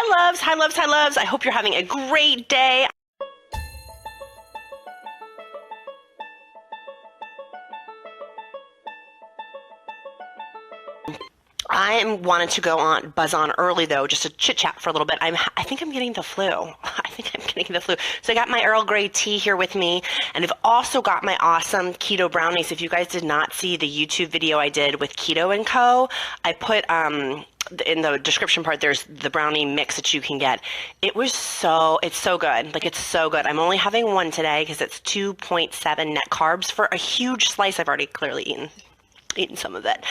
Hi loves, hi loves, hi loves. I hope you're having a great day. I wanted to buzz on early though, just to chit chat for a little bit. I think I'm getting the flu. So I got my Earl Grey tea here with me, and I've also got my awesome keto brownies. If you guys did not see the YouTube video I did with Keto and Co, I put in the description part, there's the brownie mix that you can get. It's so good. Like, it's so good. I'm only having one today because it's 2.7 net carbs for a huge slice. I've already clearly eaten some of it.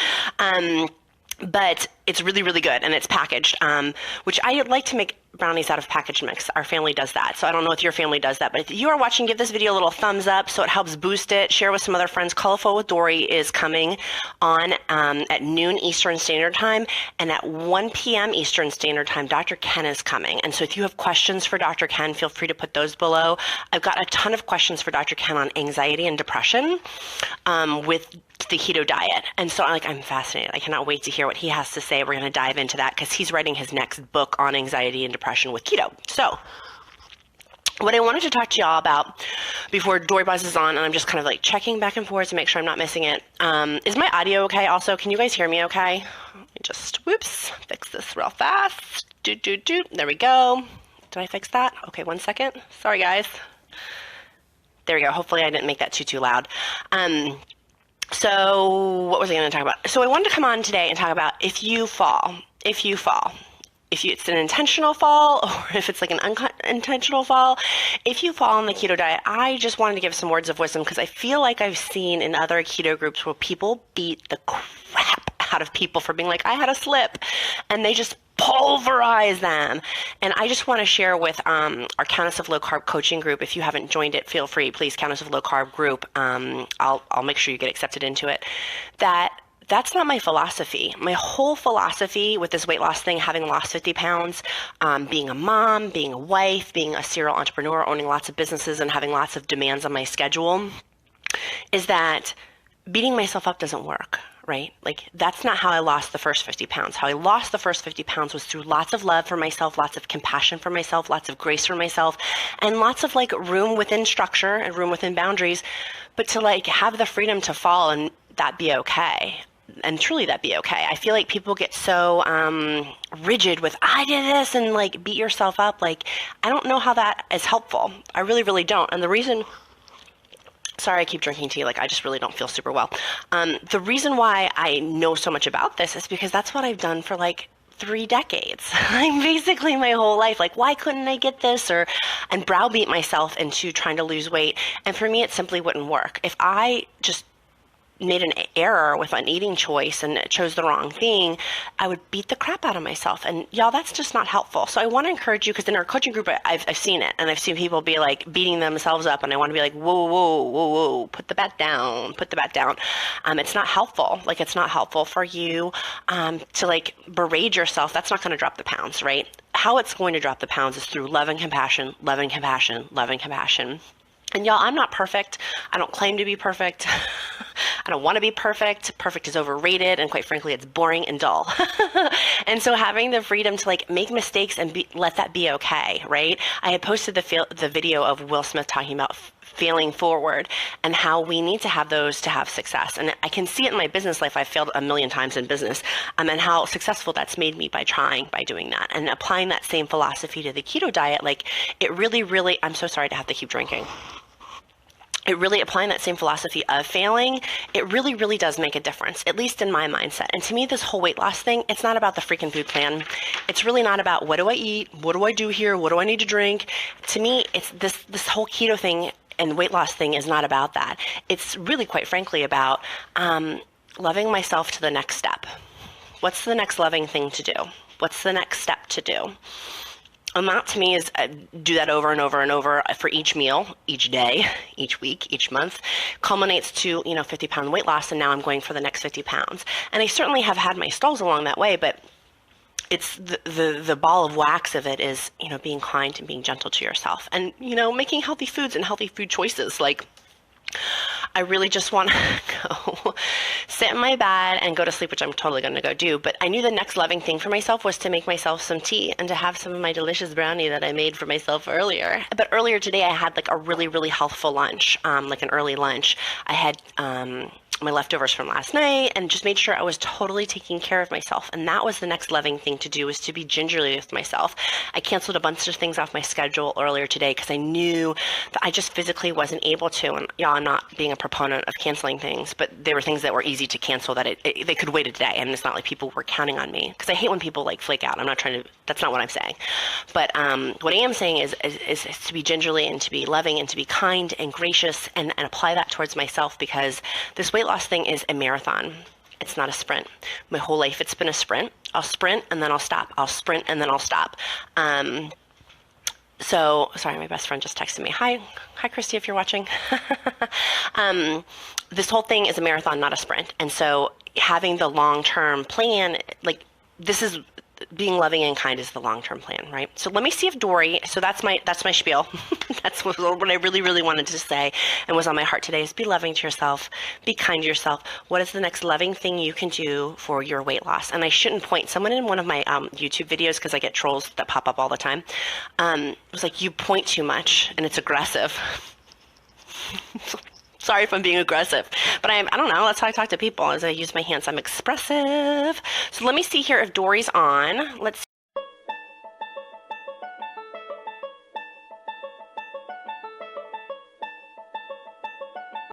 But it's really, really good, and it's packaged, which I like to make brownies out of packaged mix. Our family does that. So I don't know if your family does that, but if you are watching, give this video a little thumbs up so it helps boost it. Share with some other friends. Colorful with Dory is coming on at noon Eastern Standard Time, and at 1 p.m. Eastern Standard Time, Dr. Ken is coming. And so if you have questions for Dr. Ken, feel free to put those below. I've got a ton of questions for Dr. Ken on anxiety and depression with the keto diet. And so I'm fascinated. I cannot wait to hear what he has to say. We're going to dive into that because he's writing his next book on anxiety and depression with keto. So what I wanted to talk to y'all about before Dory buzzes on, and I'm just kind of checking back and forth to make sure I'm not missing it. Is my audio okay? Also, can you guys hear me okay? Let me just, fix this real fast. There we go. Did I fix that? Okay, 1 second. Sorry, guys. There we go. Hopefully I didn't make that too loud. So what was I going to talk about? So I wanted to come on today and talk about if you fall, it's an intentional fall or if it's an unintentional fall, if you fall on the keto diet. I just wanted to give some words of wisdom because I feel like I've seen in other keto groups where people beat the crap out of people for being I had a slip, and they just pulverize them. And I just want to share with our Count Us of Low Carb coaching group. If you haven't joined it, feel free, please, Count Us of Low Carb group. I'll make sure you get accepted into it. That's not my philosophy. My whole philosophy with this weight loss thing, having lost 50 pounds, being a mom, being a wife, being a serial entrepreneur, owning lots of businesses and having lots of demands on my schedule, is that beating myself up doesn't work. Right? That's not how I lost the first 50 pounds. How I lost the first 50 pounds was through lots of love for myself, lots of compassion for myself, lots of grace for myself, and lots of room within structure and room within boundaries, but to have the freedom to fall and that be okay. And truly that be okay. I feel like people get so rigid with, I did this, and beat yourself up. I don't know how that is helpful. I really, really don't. And the reason, sorry, I keep drinking tea. I just really don't feel super well. The reason why I know so much about this is because that's what I've done for 3 decades. Basically my whole life. Why couldn't I get this? And browbeat myself into trying to lose weight. And for me, it simply wouldn't work. If I just made an error with an eating choice and chose the wrong thing, I would beat the crap out of myself. And y'all, that's just not helpful. So I want to encourage you, because in our coaching group, I've seen it, and I've seen people be beating themselves up, and I want to be whoa, put the bat down. It's not helpful. It's not helpful for you to berate yourself. That's not going to drop the pounds, right? How it's going to drop the pounds is through love and compassion, love and compassion, love and compassion. And y'all, I'm not perfect. I don't claim to be perfect. I don't want to be perfect. Perfect is overrated, and quite frankly, it's boring and dull. And so having the freedom to make mistakes and let that be okay, right? I had posted the video of Will Smith talking about failing forward and how we need to have those to have success. And I can see it in my business life. I've failed a million times in business, and how successful that's made me by doing that and applying that same philosophy to the keto diet. It really, really, I'm so sorry to have to keep drinking. It really, applying that same philosophy of failing, it really, really does make a difference, at least in my mindset. And to me, this whole weight loss thing, it's not about the freaking food plan. It's really not about what do I eat? What do I do here? What do I need to drink? To me, it's this whole keto thing and weight loss thing is not about that. It's really, quite frankly, about loving myself to the next step. What's the next loving thing to do? What's the next step to do? And that to me is do that over and over and over for each meal, each day, each week, each month, culminates to, 50-pound weight loss. And now I'm going for the next 50 pounds. And I certainly have had my stalls along that way, but it's the ball of wax of it is, being kind and being gentle to yourself and, making healthy foods and healthy food choices. I really just want to go sit in my bed and go to sleep, which I'm totally going to go do. But I knew the next loving thing for myself was to make myself some tea and to have some of my delicious brownie that I made for myself earlier. But earlier today, I had like a really, really healthful lunch, like an early lunch. I had my leftovers from last night and just made sure I was totally taking care of myself. And that was the next loving thing to do, was to be gingerly with myself. I canceled a bunch of things off my schedule earlier today because I knew that I just physically wasn't able to. And yeah, I'm not being a proponent of canceling things, but there were things that were easy to cancel that they could wait a day. And it's not like people were counting on me, because I hate when people like flake out. I'm not trying to, that's not what I'm saying. But what I am saying is to be gingerly and to be loving and to be kind and gracious and apply that towards myself, because this weight loss thing is a marathon. It's not a sprint. My whole life it's been a sprint. I'll sprint and then I'll stop. I'll sprint and then I'll stop. So sorry, my best friend just texted me. Hi Christy, if you're watching. This whole thing is a marathon, not a sprint. And so having the long-term plan, like this is being loving and kind, is the long-term plan, right? So let me see if Dory, so that's my spiel. That's what I really, really wanted to say and was on my heart today, is be loving to yourself, be kind to yourself. What is the next loving thing you can do for your weight loss? And I shouldn't point, someone in one of my YouTube videos, because I get trolls that pop up all the time, was like, you point too much and it's aggressive. Sorry if I'm being aggressive, but I don't know. That's how I talk to people, as I use my hands. I'm expressive. So let me see here if Dory's on. Let's